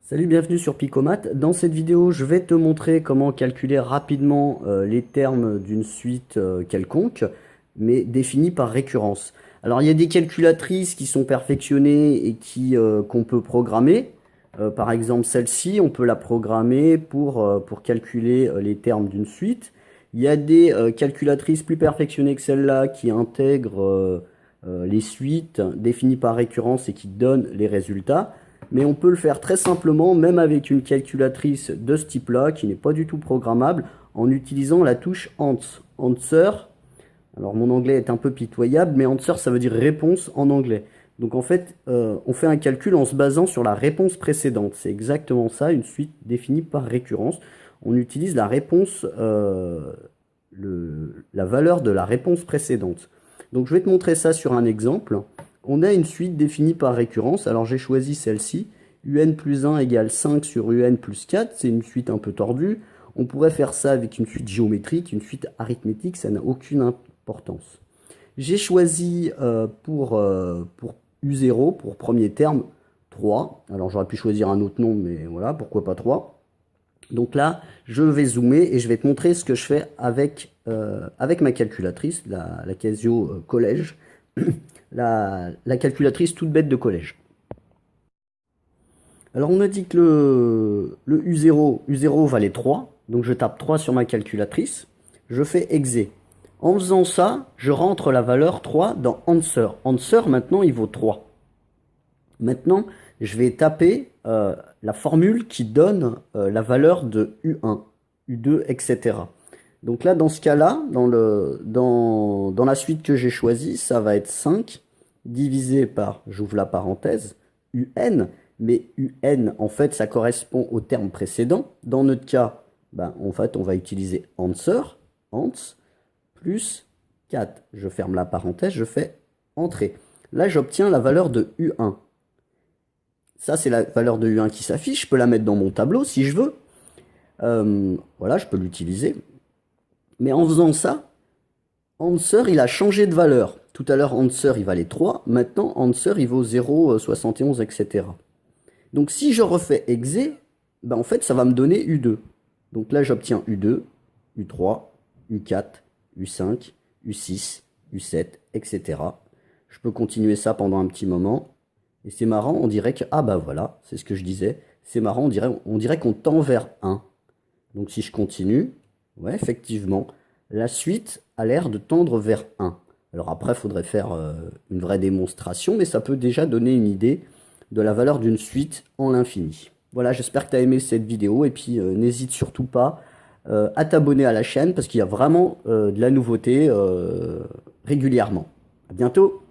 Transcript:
Salut, bienvenue sur Picomat. Dans cette vidéo, je vais te montrer comment calculer rapidement les termes d'une suite quelconque, mais définie par récurrence. Alors, il y a des calculatrices qui sont perfectionnées et qu'on peut programmer. Par exemple, celle-ci, on peut la programmer pour calculer les termes d'une suite. Il y a des calculatrices plus perfectionnées que celle-là qui intègrent les suites définies par récurrence et qui donnent les résultats. Mais on peut le faire très simplement, même avec une calculatrice de ce type-là, qui n'est pas du tout programmable, en utilisant la touche ANSWER. Answer, alors mon anglais est un peu pitoyable, mais answer ça veut dire réponse en anglais. Donc en fait, on fait un calcul en se basant sur la réponse précédente. C'est exactement ça, une suite définie par récurrence. On utilise la réponse, la valeur de la réponse précédente. Donc je vais te montrer ça sur un exemple. On a une suite définie par récurrence. Alors j'ai choisi celle-ci. UN plus 1 égale 5 sur UN plus 4. C'est une suite un peu tordue. On pourrait faire ça avec une suite géométrique, une suite arithmétique. Ça n'a aucune importance. J'ai choisi pour U0, pour premier terme, 3. Alors j'aurais pu choisir un autre nom, mais voilà, pourquoi pas 3. Donc là, je vais zoomer et je vais te montrer ce que je fais avec ma calculatrice, la Casio Collège. La calculatrice toute bête de collège. Alors on a dit que le U0 valait 3, donc je tape 3 sur ma calculatrice, je fais exe. En faisant ça, je rentre la valeur 3 dans answer. Answer maintenant il vaut 3. Maintenant, je vais taper la formule qui donne la valeur de U1, U2, etc. Donc là, dans ce cas-là, dans la suite que j'ai choisie, ça va être 5 divisé par, j'ouvre la parenthèse, UN. Mais UN, en fait, ça correspond au terme précédent. Dans notre cas, en fait, on va utiliser answer, ans, plus 4. Je ferme la parenthèse, je fais entrée. Là, j'obtiens la valeur de U1. Ça, c'est la valeur de U1 qui s'affiche. Je peux la mettre dans mon tableau si je veux. Voilà, je peux l'utiliser. Mais en faisant ça, answer, il a changé de valeur. Tout à l'heure, answer, il valait 3. Maintenant, answer, il vaut 0,71, etc. Donc, si je refais exe, en fait, ça va me donner U2. Donc là, j'obtiens U2, U3, U4, U5, U6, U7, etc. Je peux continuer ça pendant un petit moment. Et c'est marrant, on dirait que... Ah bah voilà, c'est ce que je disais. C'est marrant, on dirait qu'on tend vers 1. Donc si je continue, ouais, effectivement, la suite a l'air de tendre vers 1. Alors après, il faudrait faire une vraie démonstration, mais ça peut déjà donner une idée de la valeur d'une suite en l'infini. Voilà, j'espère que tu as aimé cette vidéo, et puis n'hésite surtout pas à t'abonner à la chaîne, parce qu'il y a vraiment de la nouveauté régulièrement. À bientôt!